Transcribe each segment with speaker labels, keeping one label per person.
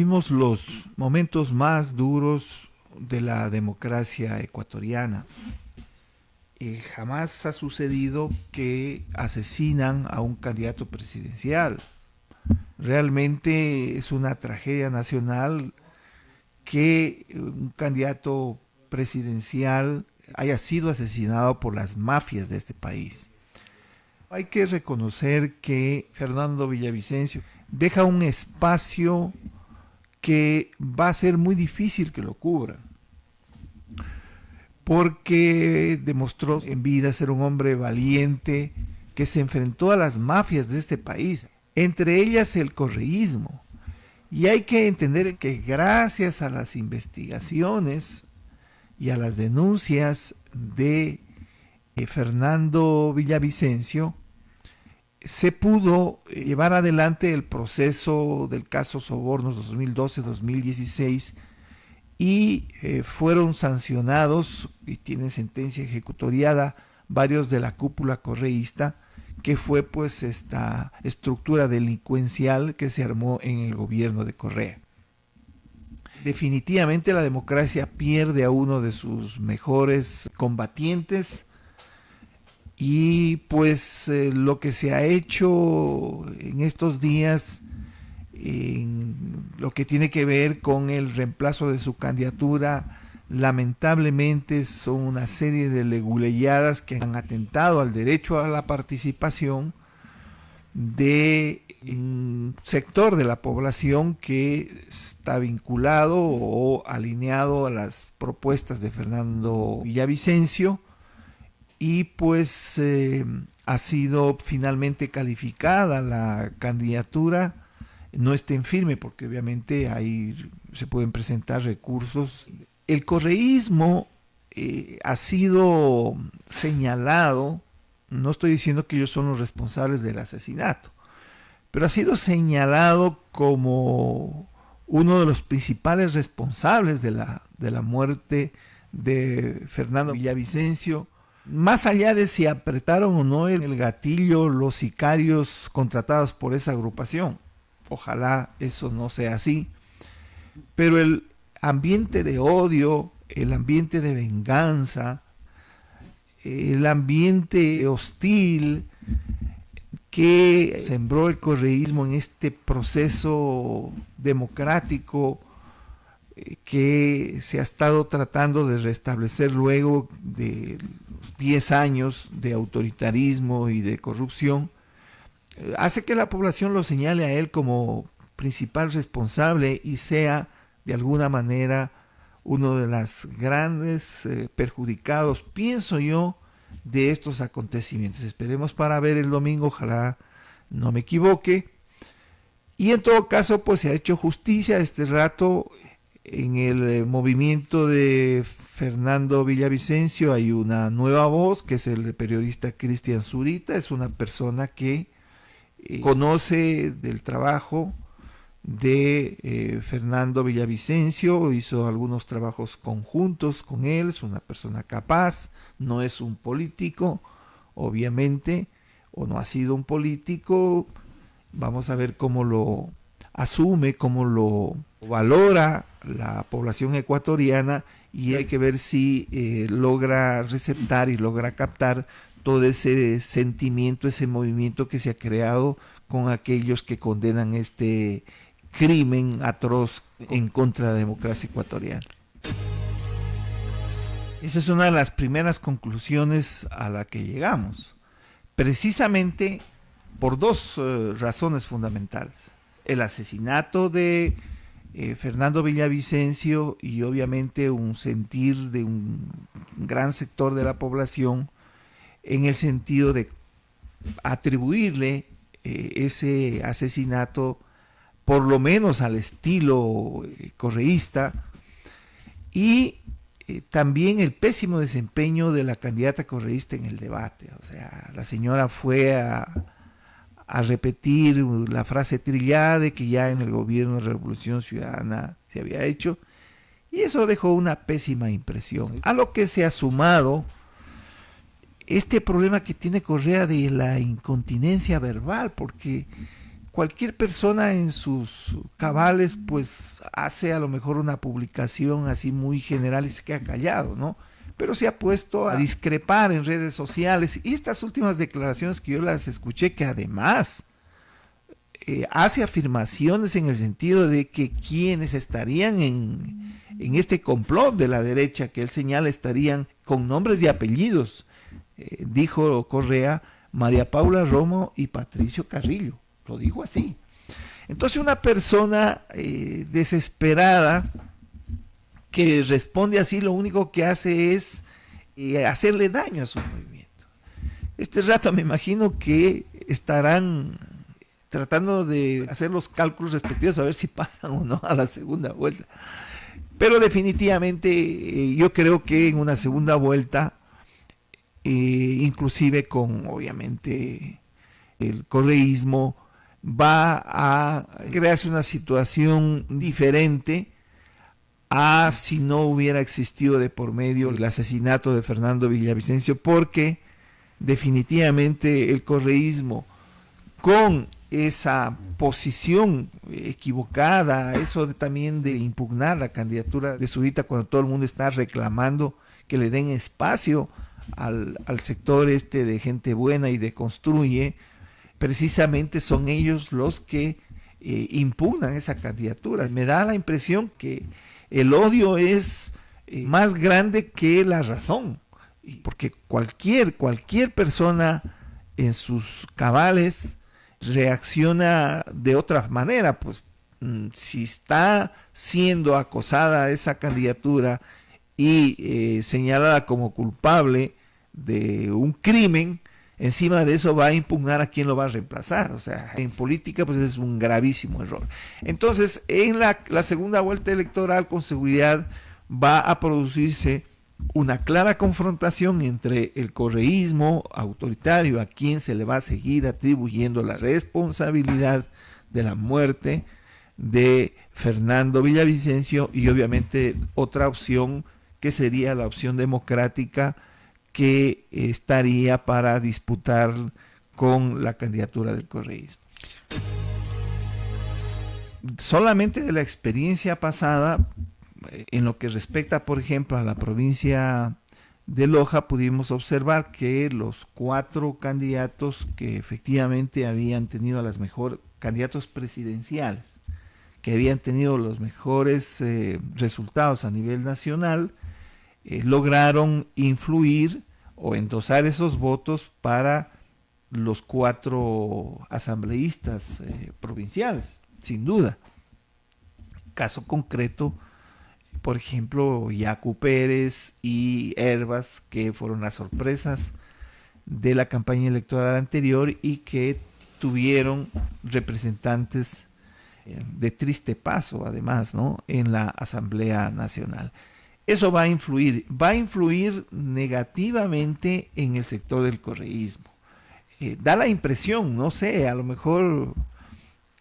Speaker 1: Vivimos los momentos más duros de la democracia ecuatoriana. Jamás ha sucedido que asesinan a un candidato presidencial. Realmente es una tragedia nacional que un candidato presidencial haya sido asesinado por las mafias de este país. Hay que reconocer que Fernando Villavicencio deja un espacio que va a ser muy difícil que lo cubran, porque demostró en vida ser un hombre valiente que se enfrentó a las mafias de este país, entre ellas el correísmo. Y hay que entender que gracias a las investigaciones y a las denuncias de Fernando Villavicencio, se pudo llevar adelante el proceso del caso Sobornos 2012-2016 y fueron sancionados y tienen sentencia ejecutoriada varios de la cúpula correísta, que fue pues esta estructura delincuencial que se armó en el gobierno de Correa. Definitivamente la democracia pierde a uno de sus mejores combatientes, y pues lo que se ha hecho en estos días en lo que tiene que ver con el reemplazo de su candidatura, lamentablemente son una serie de leguleyadas que han atentado al derecho a la participación de un sector de la población que está vinculado o alineado a las propuestas de Fernando Villavicencio, y pues ha sido finalmente calificada la candidatura. No está en firme porque obviamente ahí se pueden presentar recursos. El correísmo ha sido señalado, no estoy diciendo que ellos son los responsables del asesinato, pero ha sido señalado como uno de los principales responsables de la muerte de Fernando Villavicencio. Más allá de si apretaron o no el gatillo los sicarios contratados por esa agrupación, ojalá eso no sea así, pero el ambiente de odio, el ambiente de venganza, el ambiente hostil que sembró el correísmo en este proceso democrático que se ha estado tratando de restablecer luego de los 10 años de autoritarismo y de corrupción, hace que la población lo señale a él como principal responsable y sea de alguna manera uno de los grandes perjudicados, pienso yo, de estos acontecimientos. Esperemos para ver el domingo, ojalá no me equivoque. Y en todo caso, pues se ha hecho justicia este rato. En el movimiento de Fernando Villavicencio hay una nueva voz, que es el periodista Cristian Zurita. Es una persona que conoce del trabajo de Fernando Villavicencio, hizo algunos trabajos conjuntos con él, es una persona capaz, no es un político, obviamente, o no ha sido un político. Vamos a ver cómo lo asume, cómo lo valora la población ecuatoriana, y hay que ver si logra receptar y logra captar todo ese sentimiento, ese movimiento que se ha creado con aquellos que condenan este crimen atroz en contra de la democracia ecuatoriana. Esa es una de las primeras conclusiones a la que llegamos, precisamente por dos razones fundamentales: el asesinato de Fernando Villavicencio y obviamente un sentir de un gran sector de la población en el sentido de atribuirle ese asesinato por lo menos al estilo correísta, y también el pésimo desempeño de la candidata correísta en el debate. O sea, la señora fue a repetir la frase trillada de que ya en el gobierno de Revolución Ciudadana se había hecho, y eso dejó una pésima impresión. A lo que se ha sumado este problema que tiene Correa de la incontinencia verbal, porque cualquier persona en sus cabales pues hace a lo mejor una publicación así muy general y se queda callado, ¿no? Pero se ha puesto a discrepar en redes sociales, y estas últimas declaraciones que yo las escuché, que además hace afirmaciones en el sentido de que quienes estarían en este complot de la derecha que él señala estarían con nombres y apellidos, dijo Correa, María Paula Romo y Patricio Carrillo, lo dijo así. Entonces una persona desesperada que responde así, lo único que hace es hacerle daño a su movimiento. Este rato me imagino que estarán tratando de hacer los cálculos respectivos a ver si pasan o no a la segunda vuelta. Pero definitivamente yo creo que en una segunda vuelta, inclusive con obviamente el correísmo, va a crearse una situación diferente a si no hubiera existido de por medio el asesinato de Fernando Villavicencio, porque definitivamente el correísmo, con esa posición equivocada, eso también de impugnar la candidatura de Zurita cuando todo el mundo está reclamando que le den espacio al sector este de gente buena y de construye, precisamente son ellos los que impugnan esa candidatura. Me da la impresión que el odio es más grande que la razón, porque cualquier persona en sus cabales reacciona de otra manera. Pues si está siendo acosada esa candidatura y señalada como culpable de un crimen, encima de eso va a impugnar a quien lo va a reemplazar. O sea, en política pues es un gravísimo error. Entonces, en la segunda vuelta electoral, con seguridad va a producirse una clara confrontación entre el correísmo autoritario, a quien se le va a seguir atribuyendo la responsabilidad de la muerte de Fernando Villavicencio, y obviamente otra opción que sería la opción democrática, que estaría para disputar con la candidatura del correísmo. Solamente de la experiencia pasada, en lo que respecta, por ejemplo, a la provincia de Loja, pudimos observar que los 4 candidatos que efectivamente habían tenido las mejores, candidatos presidenciales, que habían tenido los mejores resultados a nivel nacional, lograron influir o endosar esos votos para los 4 asambleístas provinciales, sin duda. Caso concreto, por ejemplo, Yacu Pérez y Hervas, que fueron las sorpresas de la campaña electoral anterior y que tuvieron representantes de triste paso, además, ¿no?, en la Asamblea Nacional. Eso va a influir negativamente en el sector del correísmo. Da la impresión, no sé, a lo mejor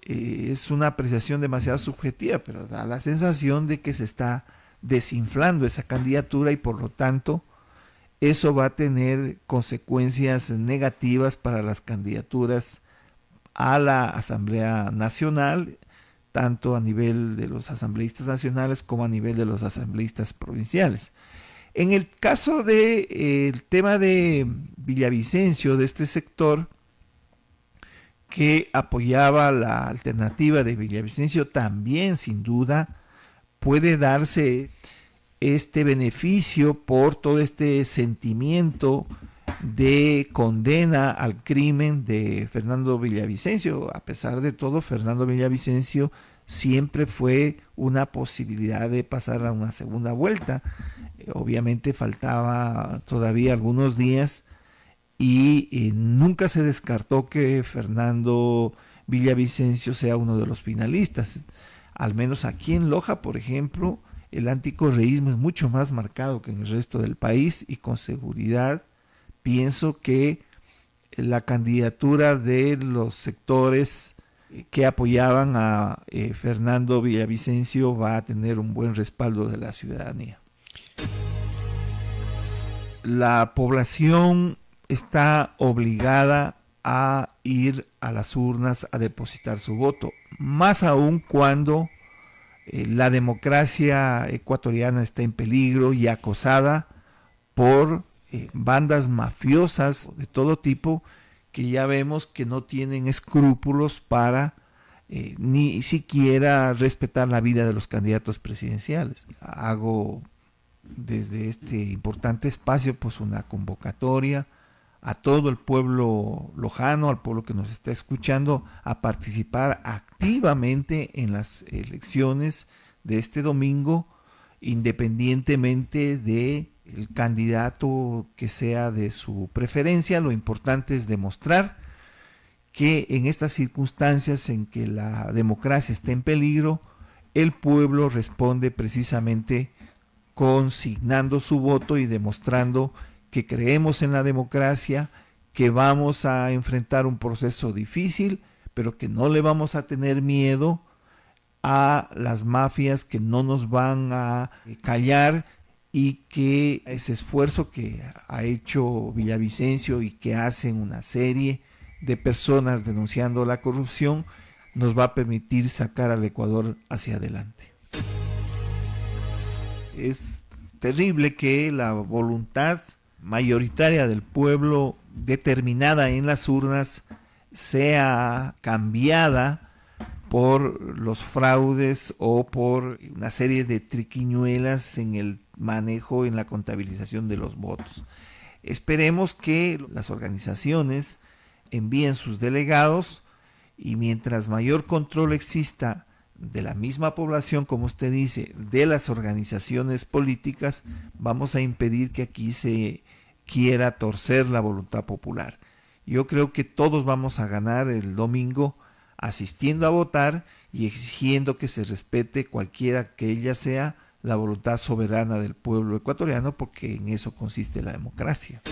Speaker 1: es una apreciación demasiado subjetiva, pero da la sensación de que se está desinflando esa candidatura, y por lo tanto eso va a tener consecuencias negativas para las candidaturas a la Asamblea Nacional, tanto a nivel de los asambleístas nacionales como a nivel de los asambleístas provinciales. En el caso del tema de Villavicencio, de este sector que apoyaba la alternativa de Villavicencio, también sin duda puede darse este beneficio por todo este sentimiento de condena al crimen de Fernando Villavicencio. A pesar de todo, Fernando Villavicencio siempre fue una posibilidad de pasar a una segunda vuelta. Obviamente faltaba todavía algunos días y nunca se descartó que Fernando Villavicencio sea uno de los finalistas. Al menos aquí en Loja, por ejemplo, el anticorreísmo es mucho más marcado que en el resto del país, y con seguridad pienso que la candidatura de los sectores que apoyaban a Fernando Villavicencio va a tener un buen respaldo de la ciudadanía. La población está obligada a ir a las urnas a depositar su voto, más aún cuando la democracia ecuatoriana está en peligro y acosada por bandas mafiosas de todo tipo que ya vemos que no tienen escrúpulos para ni siquiera respetar la vida de los candidatos presidenciales. Hago desde este importante espacio pues una convocatoria a todo el pueblo lojano, al pueblo que nos está escuchando, a participar activamente en las elecciones de este domingo, independientemente de el candidato que sea de su preferencia. Lo importante es demostrar que en estas circunstancias en que la democracia está en peligro, el pueblo responde precisamente consignando su voto y demostrando que creemos en la democracia, que vamos a enfrentar un proceso difícil, pero que no le vamos a tener miedo a las mafias, que no nos van a callar, y que ese esfuerzo que ha hecho Villavicencio y que hacen una serie de personas denunciando la corrupción nos va a permitir sacar al Ecuador hacia adelante. Es terrible que la voluntad mayoritaria del pueblo determinada en las urnas sea cambiada por los fraudes o por una serie de triquiñuelas en el manejo, en la contabilización de los votos. Esperemos que las organizaciones envíen sus delegados y mientras mayor control exista de la misma población, como usted dice, de las organizaciones políticas, vamos a impedir que aquí se quiera torcer la voluntad popular. Yo creo que todos vamos a ganar el domingo asistiendo a votar y exigiendo que se respete cualquiera que ella sea la voluntad soberana del pueblo ecuatoriano, porque en eso consiste la democracia.